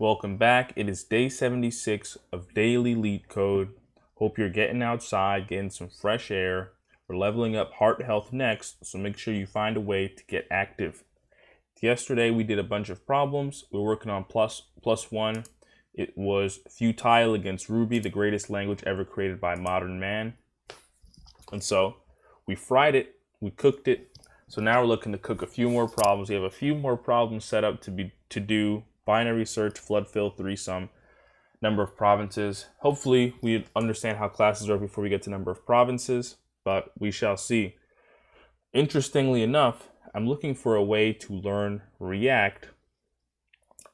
Welcome back. It is day 76 of daily LeetCode. Hope you're getting outside, getting some fresh air. We're leveling up heart health next, so make sure you find a way to get active. Yesterday we did a bunch of problems. We were working on plus one. It was futile against Ruby, the greatest language ever created by modern man. And so we fried it, we cooked it. So now we're looking to cook a few more problems. We have a few more problems set up to do binary search, flood fill, threesome, number of provinces. Hopefully we understand how classes work before we get to number of provinces, but we shall see. Interestingly enough, I'm looking for a way to learn React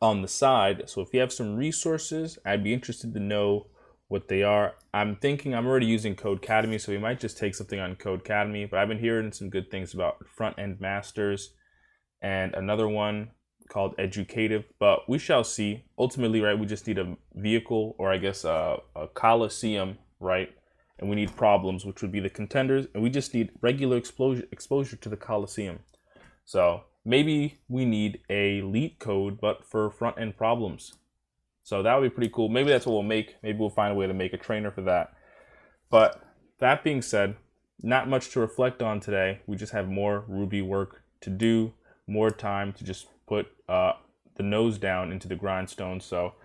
on the side. So if you have some resources, I'd be interested to know what they are. I'm thinking I'm already using Codecademy, so we might just take something on Codecademy, but I've been hearing some good things about front-end masters and another one called educative, but we shall see. Ultimately, right, we just need a vehicle, or I guess a coliseum, right? And we need problems, which would be the contenders, and we just need regular exposure to the coliseum. So maybe we need a LeetCode, but for front-end problems. So that would be pretty cool. Maybe that's what we'll make. Maybe we'll find a way to make a trainer for that. But that being said, not much to reflect on today. We just have more Ruby work to do, more time to just put the nose down into the grindstone. So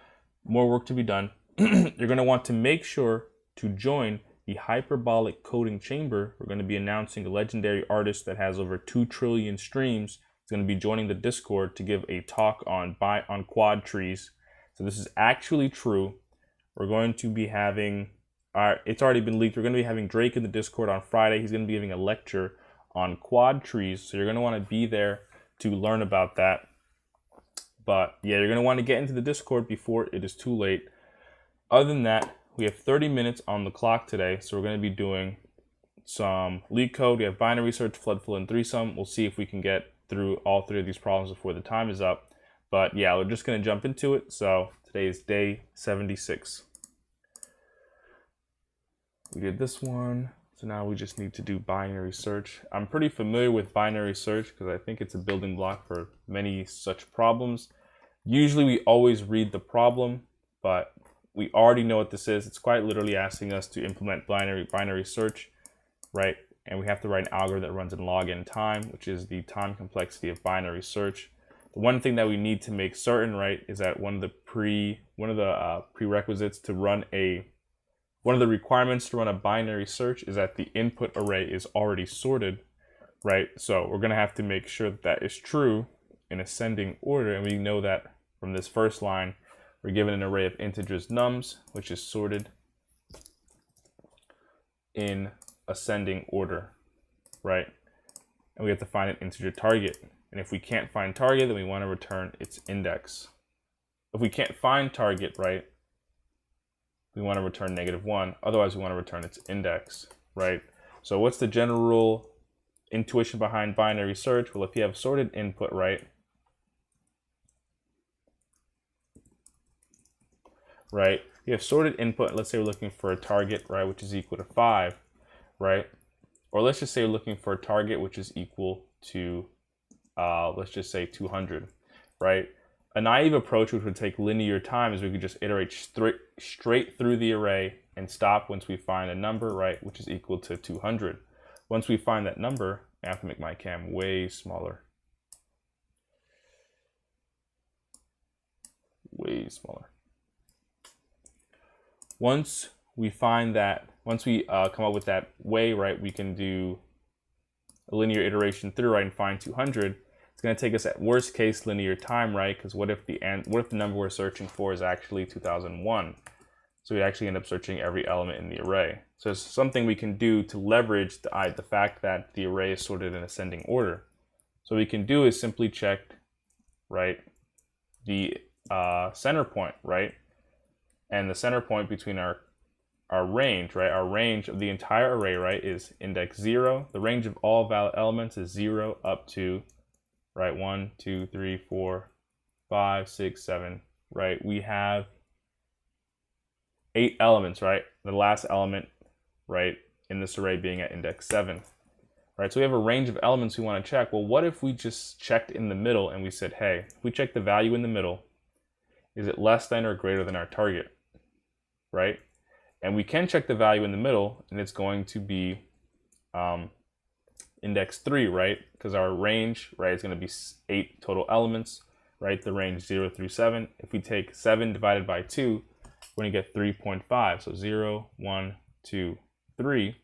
more work to be done. You're going to want to make sure to join the hyperbolic coding chamber. We're going to be announcing a legendary artist that has over 2 trillion streams. It's going to be joining the Discord to give a talk on quad trees. So this is actually true. We're going to be having, it's already been leaked. We're going to be having Drake in the Discord on Friday. He's going to be giving a lecture on quad trees. So you're going to want to be there to learn about that. But yeah, you're going to want to get into the Discord before it is too late. Other than that, we have 30 minutes on the clock today. So we're going to be doing some LeetCode. We have binary search, flood fill, and threesome. We'll see if we can get through all 3 of these problems before the time is up. But yeah, we're just going to jump into it. So today is day 76. We did this one. So now we just need to do binary search. I'm pretty familiar with binary search because I think it's a building block for many such problems. Usually we always read the problem, but we already know what this is. It's quite literally asking us to implement binary search, right? And we have to write an algorithm that runs in log n time, which is the time complexity of binary search. The one thing that we need to make certain, right, is that one of the prerequisites to run one of the requirements to run a binary search is that the input array is already sorted, right? So we're going to have to make sure that that is true in ascending order. And we know that from this first line, we're given an array of integers nums, which is sorted in ascending order, right? And we have to find an integer target. And if we can't find target, then we want to return its index. If we can't find target, right, we want to return -1. Otherwise, we want to return its index, right? So what's the general intuition behind binary search? Well, if you have sorted input, right, you have sorted input. Let's say we're looking for a target, right, which is equal to 5, right? Or let's just say we're looking for a target which is equal to, let's just say 200, right? A naive approach, which would take linear time, is we could just iterate straight through the array and stop once we find a number, right, which is equal to 200. Once we find that number, I have to make my cam way smaller. Way smaller. Once we find that, once we come up with that way, right, we can do a linear iteration through, right, and find 200. It's going to take us at worst case linear time, right? Because what if the number we're searching for is actually 2001? So we actually end up searching every element in the array. So it's something we can do to leverage the fact that the array is sorted in ascending order. So what we can do is simply check, right, the center point, right? And the center point between our range, right? Our range of the entire array, right, is index 0. The range of all valid elements is 0 up to, right, 1, 2, 3, 4, 5, 6, 7, right? We have 8 elements, right? The last element, right, in this array being at index 7, right? So we have a range of elements we want to check. Well, what if we just checked in the middle and we said, hey, if we check the value in the middle is it less than or greater than our target, right? And we can check the value in the middle, and it's going to be index 3, right? Because our range, right, is going to be 8 total elements, right? The range 0 through 7. If we take 7 divided by 2, we're going to get 3.5. So 0, 1, 2, 3,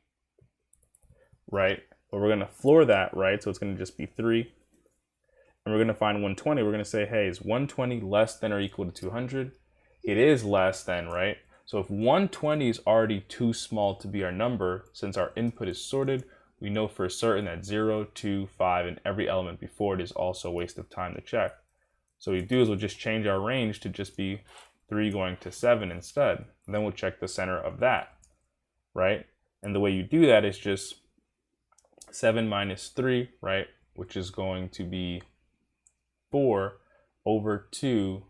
right? But we're going to floor that, right? So it's going to just be 3. And we're going to find 120. We're going to say, hey, is 120 less than or equal to 200? It is less than, right? So if 120 is already too small to be our number, since our input is sorted, we know for certain that 0, 2, 5, and every element before it is also a waste of time to check. So what we do is we'll just change our range to just be 3 going to 7 instead. And then we'll check the center of that, right? And the way you do that is just 7 minus 3, right? Which is going to be 4 over 2,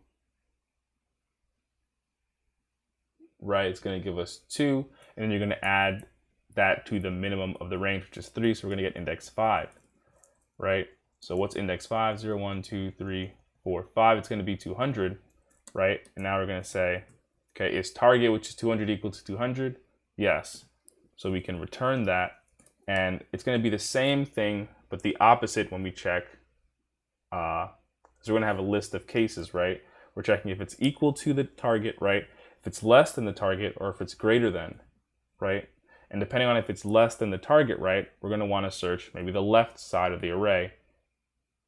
right? It's going to give us 2, and then you're going to add that to the minimum of the range, which is 3, so we're going to get index 5, right? So what's index 5? 0, 1, 2, 3, 4, 5. It's going to be 200, right? And now we're going to say, okay, is target, which is 200, equal to 200? Yes. So we can return that, and it's going to be the same thing, but the opposite when we check. So we're going to have a list of cases, right? We're checking if it's equal to the target, right? If it's less than the target, or if it's greater than, right? And depending on if it's less than the target, right, we're going to want to search maybe the left side of the array.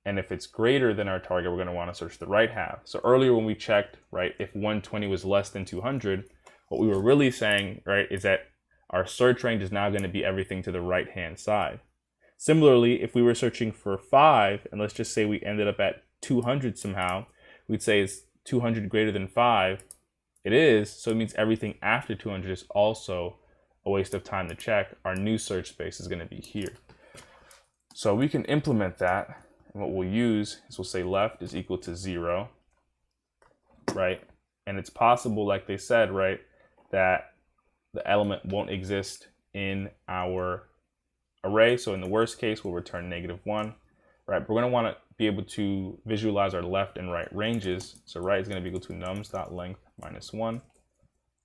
And if it's greater than our target, we're going to want to search the right half. So earlier when we checked, right, if 120 was less than 200, what we were really saying, right, is that our search range is now going to be everything to the right-hand side. Similarly, if we were searching for 5, and let's just say we ended up at 200 somehow, we'd say is 200 greater than 5? It is, so it means everything after 200 is also a waste of time to check. Our new search space is going to be here. So we can implement that, and what we'll use is we'll say left is equal to 0, right? And it's possible, like they said, right, that the element won't exist in our array. So in the worst case, we'll return -1, right? But we're going to want to be able to visualize our left and right ranges. So right is going to be equal to nums.length minus 1,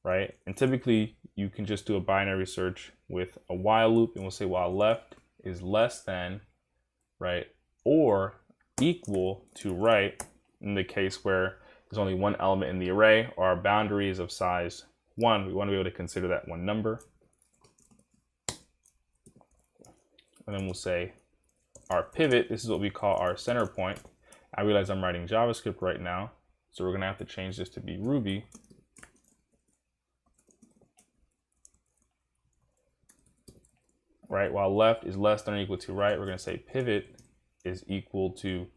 right? And typically you can just do a binary search with a while loop, and we'll say while left is less than, right, or equal to right in the case where there's only one element in the array, or our boundary is of size 1. We want to be able to consider that one number. And then we'll say our pivot, this is what we call our center point. I realize I'm writing JavaScript right now, so we're going to have to change this to be Ruby. Right, while left is less than or equal to right, we're going to say pivot is equal to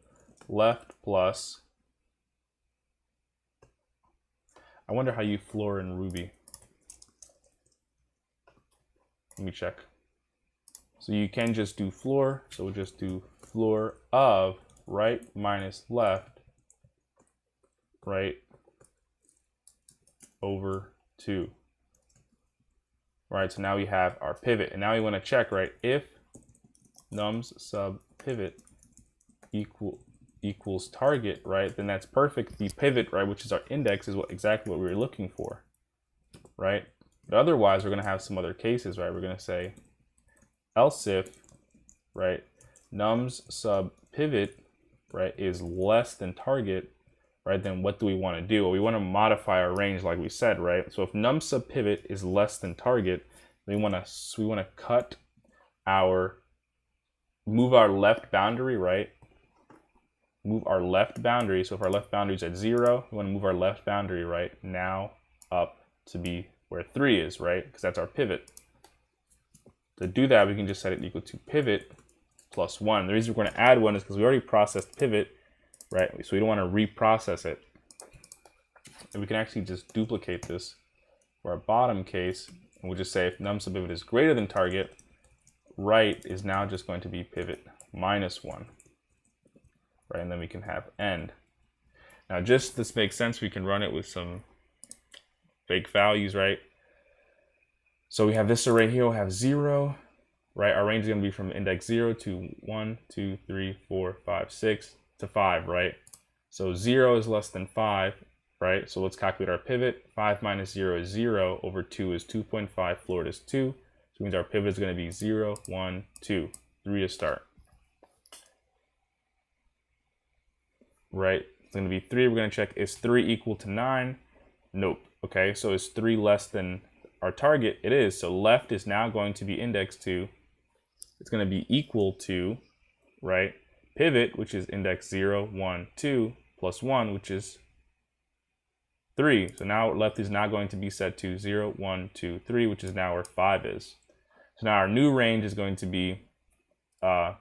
left plus. I wonder how you floor in Ruby. Let me check. So you can just do floor. So we'll just do floor of right minus left, right, over 2. Right, so now we have our pivot, and now we want to check, right, if nums sub pivot equals target, right, then that's perfect. The pivot, right, which is our index, is exactly what we were looking for, right? But otherwise, we're going to have some other cases, right? We're going to say else if, right, nums sub pivot, right, is less than target, right, then what do we want to do? Well, we want to modify our range like we said, right? So if num sub pivot is less than target, we want to cut move our left boundary, right? Move our left boundary. So if our left boundary is at 0, we want to move our left boundary, right, now up to be where 3 is, right? Because that's our pivot. To do that, we can just set it equal to pivot plus 1. The reason we're going to add 1 is because we already processed pivot, right? So we don't want to reprocess it. And we can actually just duplicate this for our bottom case, and we'll just say if num sub pivot is greater than target, right is now just going to be pivot minus 1, right? And then we can have end. Now, just this makes sense. We can run it with some fake values, right? So we have this array here. We'll have 0, right? Our range is going to be from index 0 to 1, 2, 3, 4, 5, 6 to 5, right? So 0 is less than 5, right? So let's calculate our pivot. 5 minus 0 is 0, over 2 is 2.5, floor is 2. So it means our pivot is going to be 0, 1, 2, 3 to start. Right? It's going to be 3. We're going to check, is 3 equal to 9? Nope. Okay, so is 3 less than our target? It is. So left is now going to be indexed to, it's going to be equal to, right, pivot, which is index 0, 1, 2, plus 1, which is 3. So now left is now going to be set to 0, 1, 2, 3, which is now where 5 is. So now our new range is going to be, a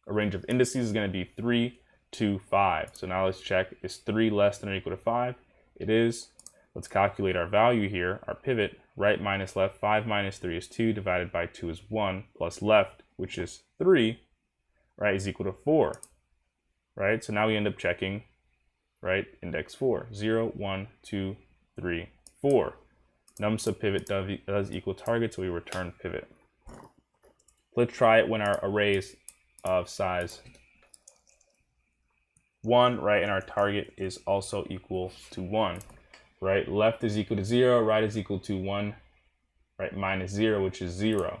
range of indices is going to be 3 to 5. So now let's check, is 3 less than or equal to 5? It is. Let's calculate our value here, our pivot, right minus left. 5 minus 3 is 2, divided by 2 is 1, plus left, which is 3, right, is equal to 4, right? So now we end up checking, right, index 4, 0, 1, 2, 3, 4. Num sub pivot does equal target, so we return pivot. Let's try it when our array is of size 1, right, and our target is also equal to 1. Right, left is equal to 0, right is equal to 1, right, minus 0, which is 0.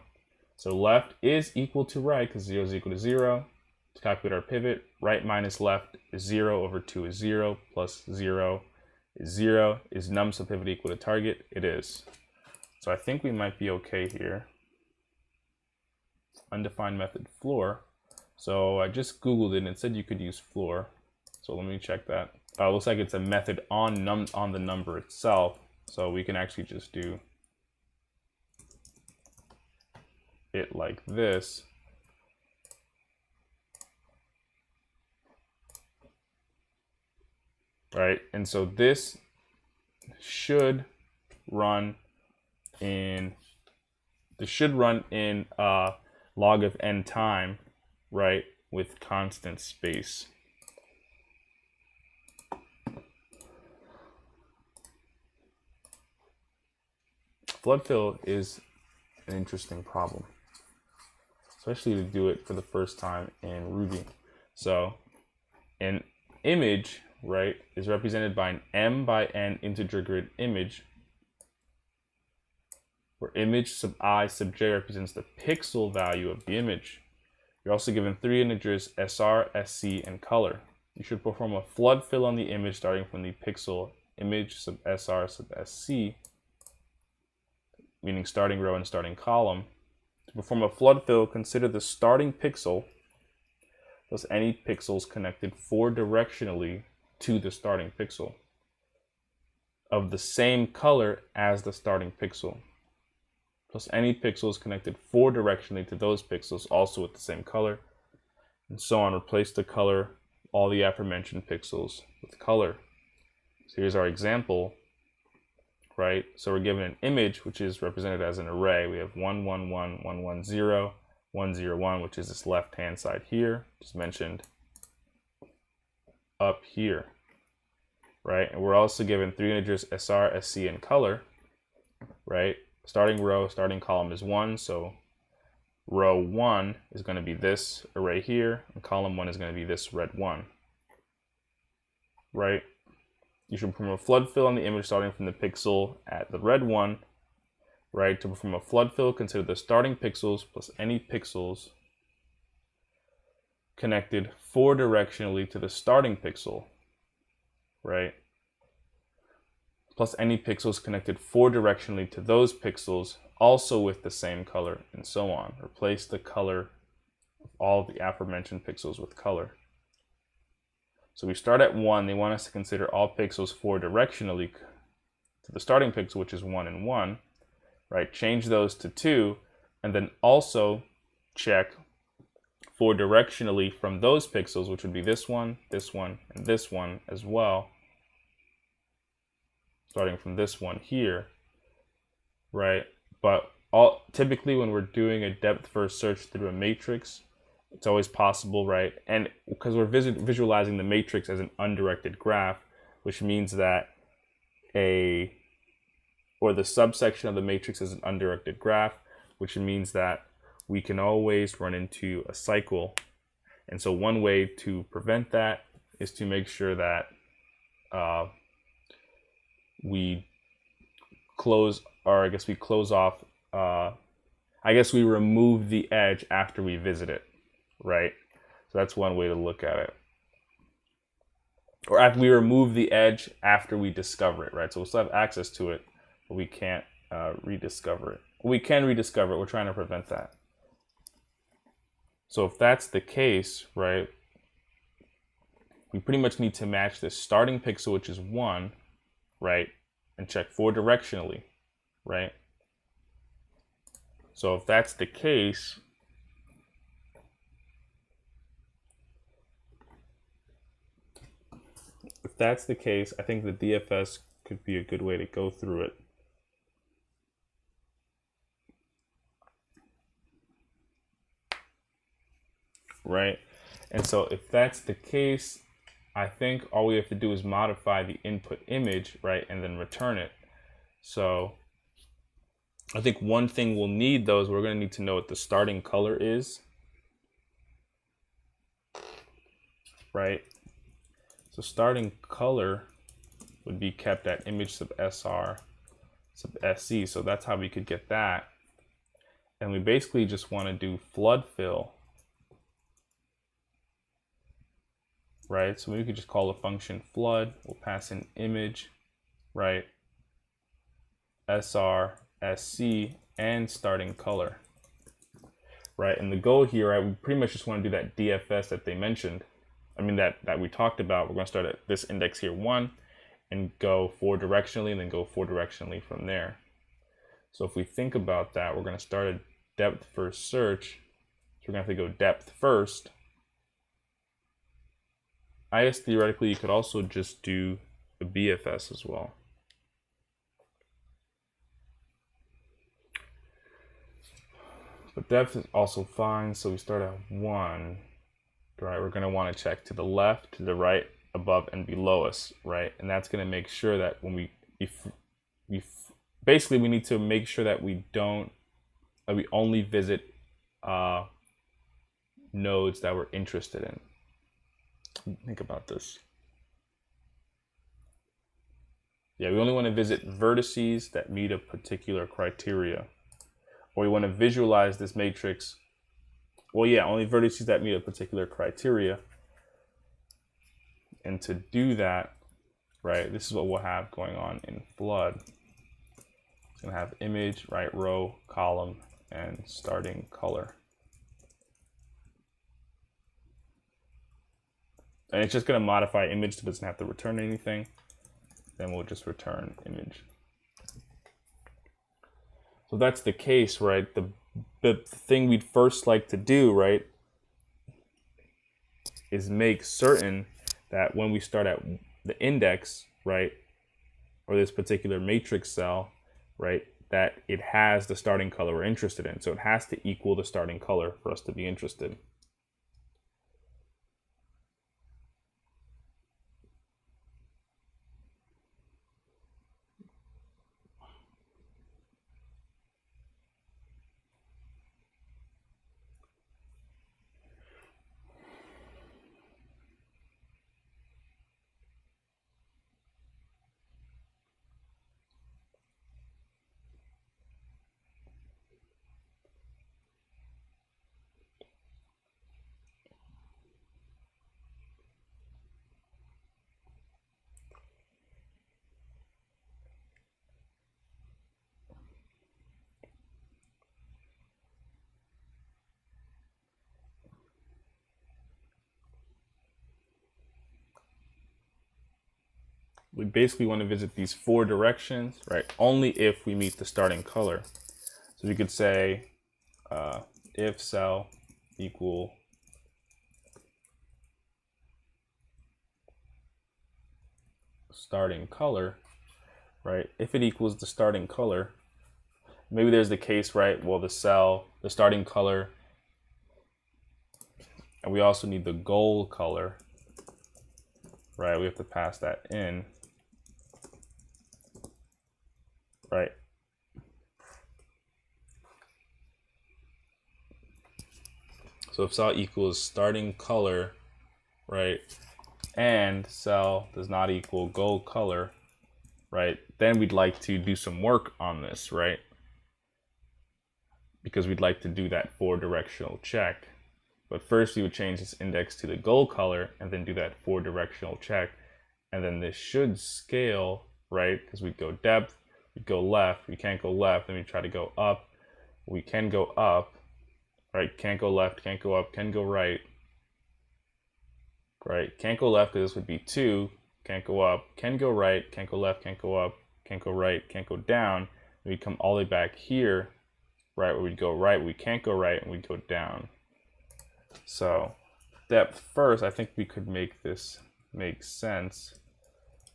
So left is equal to right, because 0 is equal to 0. To calculate our pivot, right minus left is 0, over 2 is 0, plus 0 is 0. Is num sub pivot equal to target? It is. So I think we might be okay here. Undefined method floor. So I just Googled it and it said you could use floor. So let me check that. Looks like it's a method on the number itself, so we can actually just do it like this. Right, and so this should run in log of n time, right, with constant space. Flood fill is an interesting problem, especially to do it for the first time in Ruby. So an image, right, is represented by an m by n integer grid image, where image sub I sub j represents the pixel value of the image. You're also given 3 integers SR, SC, and color. You should perform a flood fill on the image starting from the pixel image sub SR sub SC, meaning starting row and starting column. To perform a flood fill, consider the starting pixel plus any pixels connected 4 directionally to the starting pixel of the same color as the starting pixel, plus any pixels connected 4 directionally to those pixels also with the same color, and so on. Replace the color, all the aforementioned pixels, with color. So here's our example. Right, so we're given an image which is represented as an array. We have 1, 1, 1, 1, 1, 0, 1, 0, 1, which is this left hand side here, just mentioned up here, right? And we're also given 3 integers SR, SC, and color, right? Starting row, starting column is 1, so row 1 is going to be this array here, and column 1 is going to be this red 1, right? You should perform a flood fill on the image starting from the pixel at the red 1, right? To perform a flood fill, consider the starting pixels plus any pixels connected 4 directionally to the starting pixel, right? Plus any pixels connected 4 directionally to those pixels, also with the same color, and so on. Replace the color of all of the aforementioned pixels with color. So we start at 1. They want us to consider all pixels 4 directionally to the starting pixel, which is 1 and 1, right? Change those to 2, and then also check 4 directionally from those pixels, which would be this one, and this one as well, starting from this one here, right? But typically when we're doing a depth first search through a matrix, it's always possible, right? And because we're visualizing the matrix as an undirected graph, which means that the subsection of the matrix is an undirected graph, which means that we can always run into a cycle. And so one way to prevent that is to make sure that we close, or I guess we close off, I guess we remove the edge after we visit it, right? So that's one way to look at it. Or after we remove the edge after we discover it, right? So we'll still have access to it, but we can't rediscover it. We can rediscover it. We're trying to prevent that. So if that's the case, right, we pretty much need to match this starting pixel, which is 1, right, and check for directionally, right? So if that's the case, I think the DFS could be a good way to go through it. Right? And so if that's the case, I think all we have to do is modify the input image, right, and then return it. So I think one thing we'll need, though, is we're going to need to know what the starting color is, right? So starting color would be kept at image sub SR sub SC. So that's how we could get that. And we basically just want to do flood fill, right? So we could just call the function flood. We'll pass in image, right, SR, SC, and starting color, right? And the goal here, right, we pretty much just want to do that DFS that they mentioned. I mean, that we talked about. We're going to start at this index here, 1, and go 4 directionally, and then go 4 directionally from there. So if we think about that, we're going to start a depth first search. So we're going to have to go depth first. I guess theoretically you could also just do a BFS as well. But depth is also fine, so we start at 1. Right, we're going to want to check to the left, to the right, above, and below us, right? And that's going to make sure that when we basically we need to make sure that we only visit nodes that we're interested in. Think about this. Yeah, we only want to visit vertices that meet a particular criteria, or we want to visualize this matrix. Well, yeah, only vertices that meet a particular criteria. And to do that, right, this is what we'll have going on in flood. It's going to have image, right, row, column, and starting color. And it's just going to modify image, so it doesn't have to return anything. Then we'll just return image. So that's the case, right? The thing we'd first like to do, right, is make certain that when we start at the index, right, or this particular matrix cell, right, that it has the starting color we're interested in. So it has to equal the starting color for us to be interested. We basically want to visit these 4 directions, right, only if we meet the starting color. So we could say if cell equal starting color, right, if it equals the starting color, maybe there's the case, right, well, the starting color, and we also need the goal color, right, we have to pass that in, right. So if cell equals starting color, right, and cell does not equal goal color, right, then we'd like to do some work on this, right? Because we'd like to do that 4 directional check. But first we would change this index to the gold color and then do that 4 directional check. And then this should scale, right? Because we go depth, we go left, we can't go left, then we try to go up. We can go up, right? Can't go left, can't go up, can go right. Right, can't go left because this would be 2, can't go up, can go right, can't go left, can't go up, can't go right, can't go down. We come all the way back here, right, where we'd go right, we can't go right, and we'd go down. So depth first, I think we could make this make sense.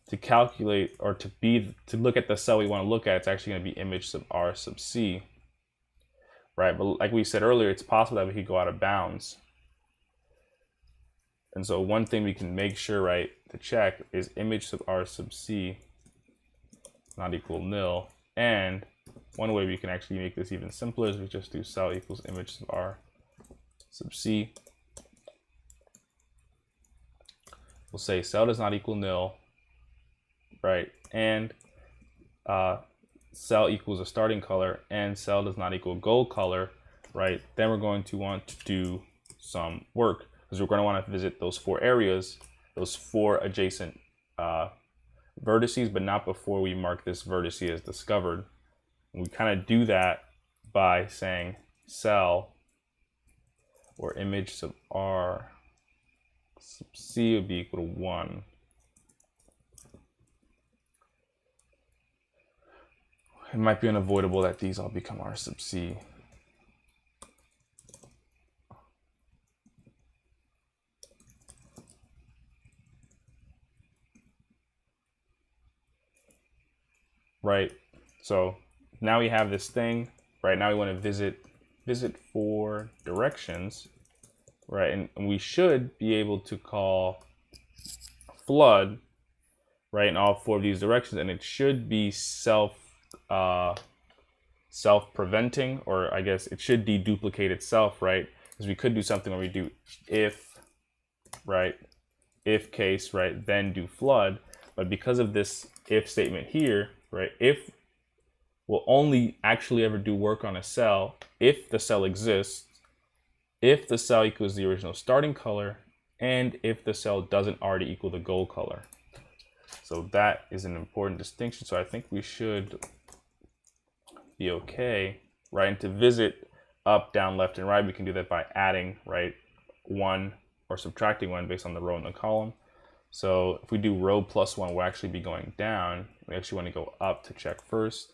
To calculate or to look at the cell we want to look at, it's actually going to be image sub r sub c, right? But like we said earlier, it's possible that we could go out of bounds. And so one thing we can make sure, right, to check is image sub r sub c not equal nil. And one way we can actually make this even simpler is we just do cell equals image sub r sub c. We'll say cell does not equal nil, right? And cell equals a starting color and cell does not equal gold color, right? Then we're going to want to do some work because we're going to want to visit those 4 areas, those 4 adjacent vertices, but not before we mark this vertice as discovered. And we kind of do that by saying cell or image sub r sub c would be equal to 1. It might be unavoidable that these all become r sub c. Right, so now we have this thing, right? Now we want to visit 4 directions, right? And we should be able to call flood, right, in all 4 of these directions, and it should be self-preventing, or I guess it should deduplicate itself, right? Because we could do something where we do if, right, if case, right, then do flood. But because of this if statement here, right, if will only actually ever do work on a cell if the cell exists, if the cell equals the original starting color, and if the cell doesn't already equal the gold color. So that is an important distinction. So I think we should be okay, right? And to visit up, down, left, and right, we can do that by adding, right, 1 or subtracting 1 based on the row and the column. So if we do row plus 1, we'll actually be going down. We actually want to go up to check first.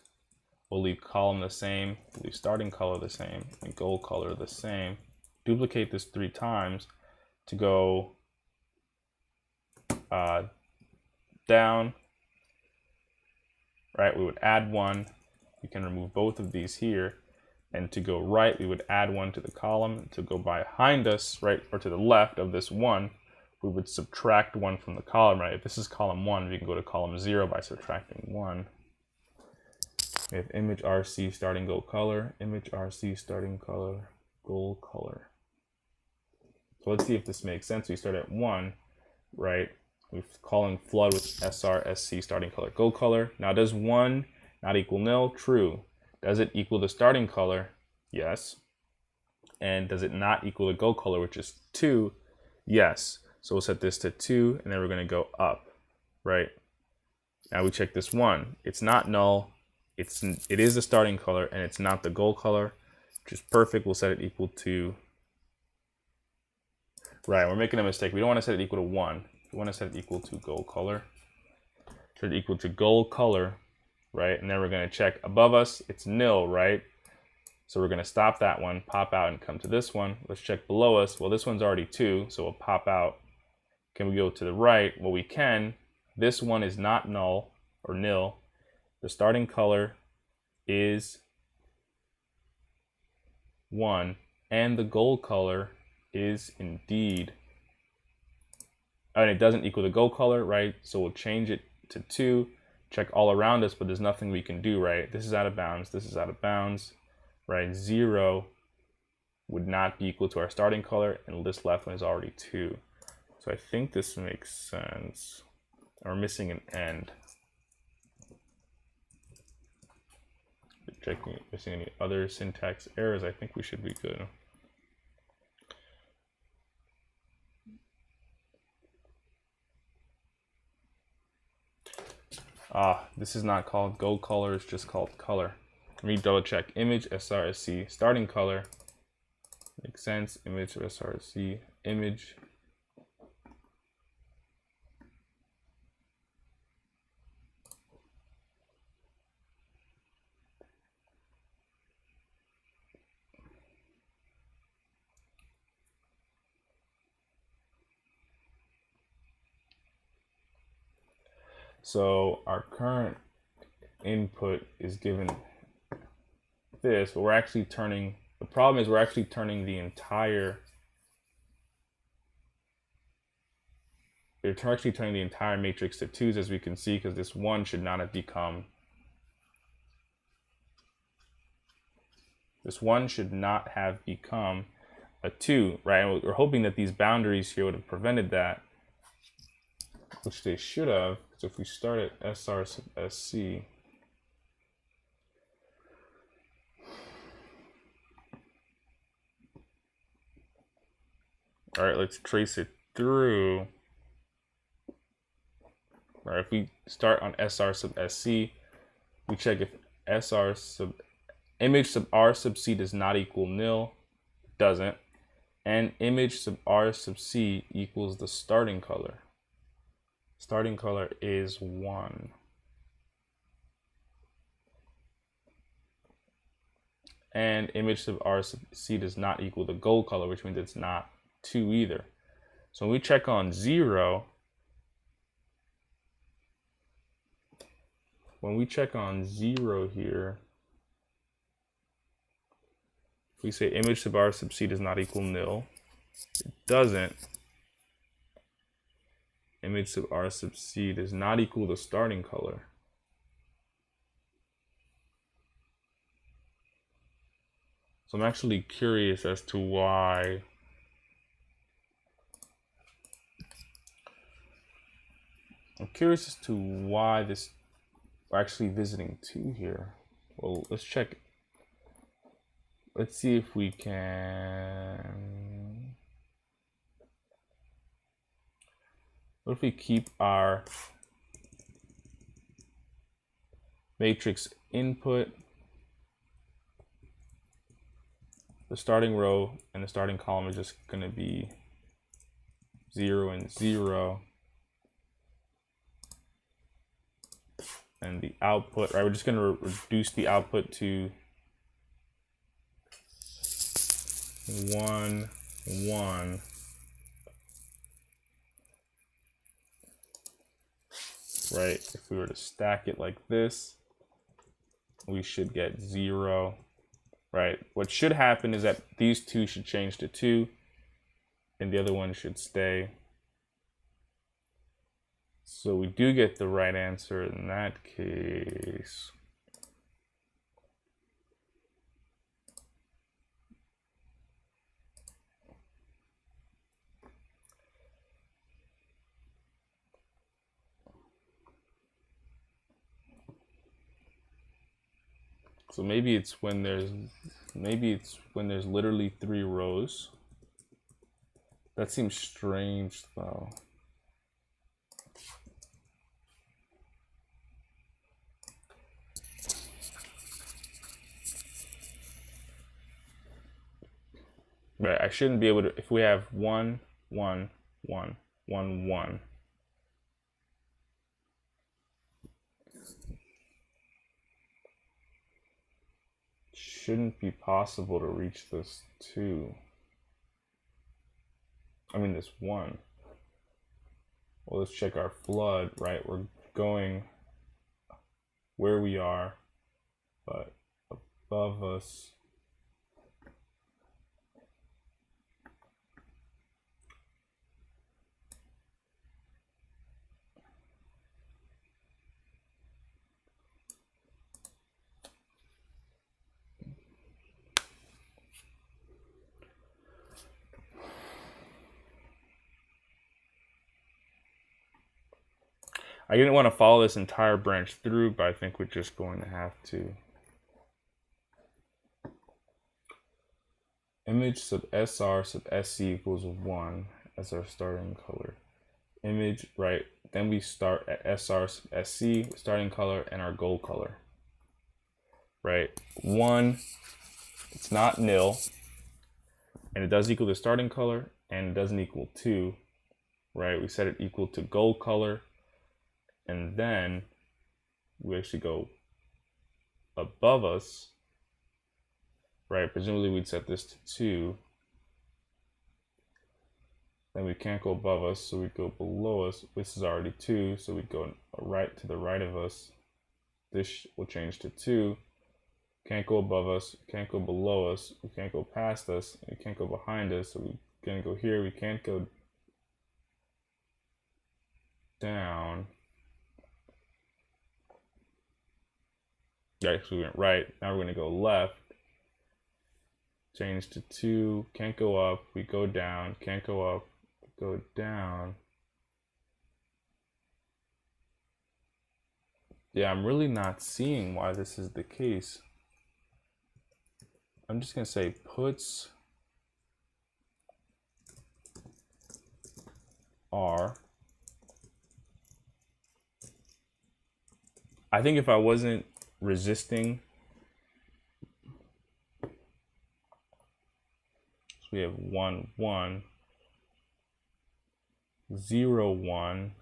We'll leave column the same, we'll leave starting color the same, and gold color the same. Duplicate this 3 times to go down, right? We would add 1. We can remove both of these here. And to go right, we would add 1 to the column. To go behind us, right, or to the left of this 1, we would subtract 1 from the column, right? If this is column 1, we can go to column 0 by subtracting 1. We have image RC starting gold color, image RC starting color, gold color. So let's see if this makes sense. We start at 1, right? We're calling flood with SR/SC starting color, gold color. Now does 1 not equal nil? True. Does it equal the starting color? Yes. And does it not equal the gold color, which is 2? Yes. So we'll set this to 2, and then we're going to go up, right? Now we check this 1. It's not null. It is the starting color, and it's not the gold color, which is perfect. We'll set it equal to, right, we're making a mistake. We don't want to set it equal to 1. We want to set it equal to gold color. Set it equal to gold color, right? And then we're going to check above us. It's nil, right? So we're going to stop that one, pop out, and come to this one. Let's check below us. Well, this one's already 2, so we'll pop out. Can we go to the right? Well, we can. This one is not null or nil. The starting color is 1, and the gold color is indeed, and it doesn't equal the gold color, right? So we'll change it to 2, check all around us, but there's nothing we can do, right? This is out of bounds, this is out of bounds, right? 0 would not be equal to our starting color, and this left one is already 2. So I think this makes sense. We're missing an end. checking if there's any other syntax errors. I think we should be good. This is not called Go Color, it's just called color. Let me double check. Image SRSC starting color. Makes sense. Image of SRSC image. So our current input is given this, but we're actually turning, the problem is we're actually turning the entire, matrix to 2s, as we can see, because this 1 should not have become, a 2, right? And we're hoping that these boundaries here would have prevented that, which they should have. So if we start at SR sub SC, all right, let's trace it through. All right, if we start on SR sub SC, we check if SR sub image sub R sub C does not equal nil, doesn't, and image sub R sub C equals the starting color. Starting color is 1. And image sub R sub C does not equal the gold color, which means it's not 2 either. So when we check on 0, here, if we say image sub R sub C does not equal nil, it doesn't. Image sub R sub C does not equal the starting color. So I'm actually curious as to why this, we're actually visiting 2 here. Well, let's check. Let's see if we can. What if we keep our matrix input, the starting row and the starting column are just going to be 0 and 0. And the output, right, we're just going to reduce the output to 1, 1. Right, if we were to stack it like this, we should get 0. Right, what should happen is that these 2 should change to 2, and the other one should stay. So we do get the right answer in that case. So maybe it's when there's literally 3 rows. That seems strange though. Right, I shouldn't be able to, if we have 1, 1, 1, 1, 1. Shouldn't be possible to reach this 2. I mean this 1. Well, let's check our flood, right? We're going where we are, but above us. I didn't want to follow this entire branch through, but I think we're just going to have to. image sub SR sub SC equals 1 as our starting color. Image, right? Then we start at SR sub SC, starting color, and our goal color. Right? 1, it's not nil, and it does equal the starting color, and it doesn't equal 2. Right? We set it equal to goal color, and then we actually go above us. Right? Presumably we'd set this to 2. Then we can't go above us, so we go below us. This is already 2, so we go right to the right of us. This will change to 2. Can't go above us, can't go below us, we can't go past us, we can't go behind us, so we're gonna go here, we can't go down. Actually, we went right, now we're gonna go left. Change to 2, can't go up, we go down, can't go up, go down. Yeah, I'm really not seeing why this is the case. I'm just gonna say puts R. I think if I wasn't resisting, so we have 1, 1, 0, 1,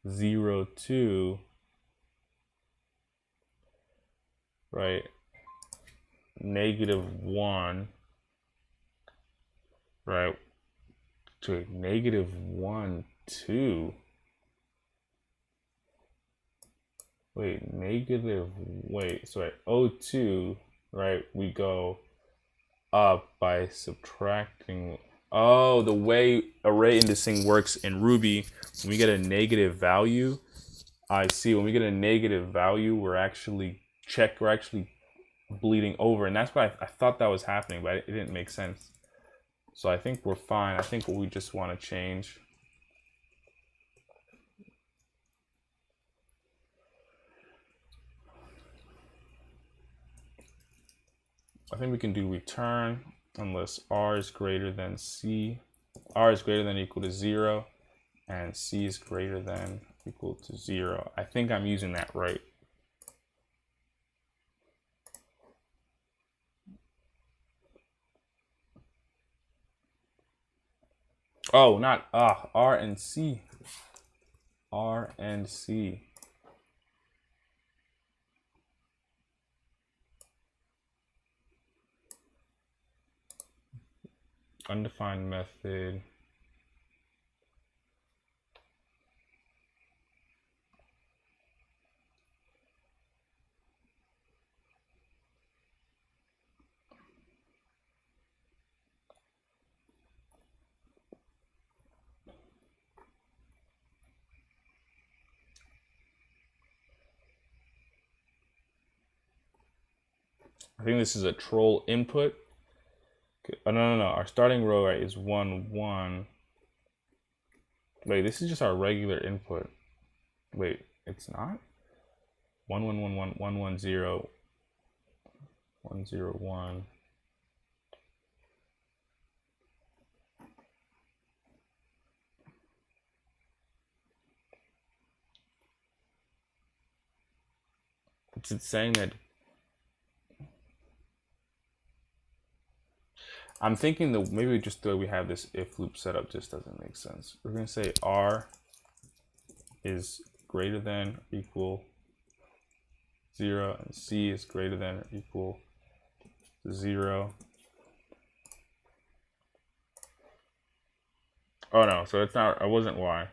0, 2, right? -1, right? To -1, 2. So at O2, right, we go up by subtracting. Oh, the way array indexing works in Ruby, when we get a negative value, I see, when we get a negative value, we're actually bleeding over, and that's why I thought that was happening, but it didn't make sense. So I think we're fine. I think we just want to change. I think we can do return unless R is greater than C. R is greater than or equal to 0, and C is greater than or equal to 0. I think I'm using that right. Oh, not R and C. R and C. Undefined method. I think this is a troll input. Oh, no. Our starting row, right, is 1, 1. Wait, this is just our regular input. Wait, it's not? 1, 1, 1, 1, 1, 1, 0, 1, 0, 1. It's saying that. I'm thinking that maybe just the way we have this if loop set up just doesn't make sense. We're going to say R is greater than or equal 0, and C is greater than or equal to 0. Oh no, so it's not, it wasn't Y.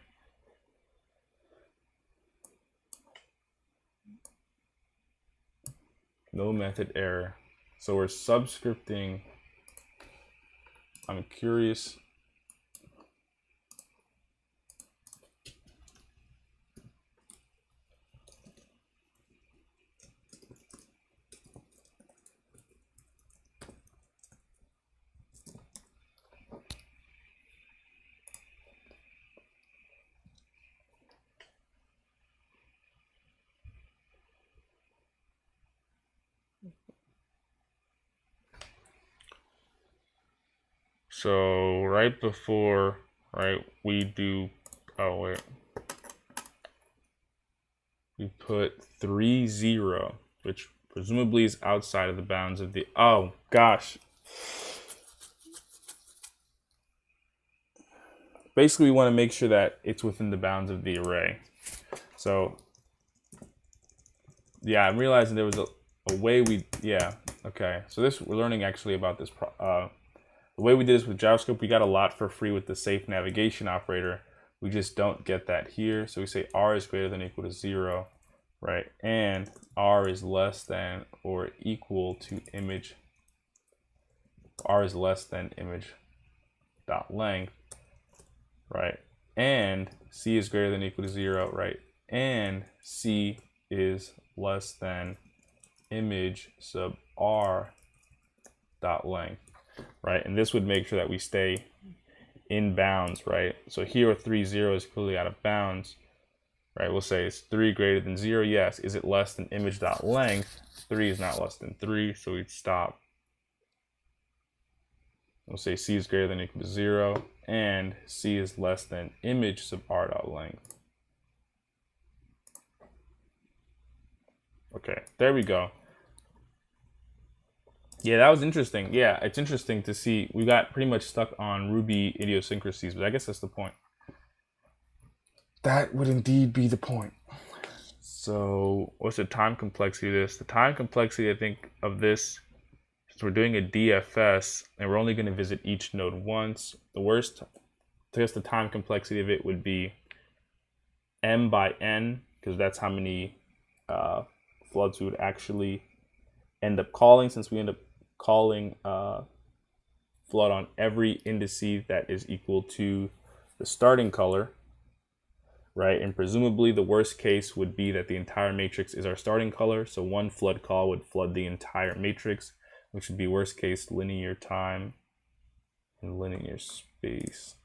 No method error. So we're subscripting. I'm curious. So right before, right, we do, oh wait, we put 3, 0, which presumably is outside of the bounds of the, oh gosh. Basically, we want to make sure that it's within the bounds of the array. So yeah, I'm realizing there was a way we, yeah, okay. So this, we're learning actually about this, the way we did this with JavaScript, we got a lot for free with the safe navigation operator. We just don't get that here. So we say r is greater than or equal to 0, right? And r is less than or equal to image, r is less than image dot length, right? And c is greater than or equal to 0, right? And c is less than image sub r dot length, right? And this would make sure that we stay in bounds, right? So here with 3, 0 is clearly out of bounds, right? We'll say it's 3 greater than 0, yes. Is it less than image dot length? 3 is not less than 3, so we'd stop. We'll say c is greater than or equal to 0, and c is less than image sub r dot length. Okay, there we go. Yeah, that was interesting. Yeah, it's interesting to see. We got pretty much stuck on Ruby idiosyncrasies, but I guess that's the point. That would indeed be the point. So what's the time complexity of this? The time complexity, I think, of this, since we're doing a DFS and we're only going to visit each node once, the worst, I guess the time complexity of it would be m by n, because that's how many floods we would actually end up calling, since we end up calling flood on every indice that is equal to the starting color, right? And presumably the worst case would be that the entire matrix is our starting color, so one flood call would flood the entire matrix, which would be worst case linear time and linear space.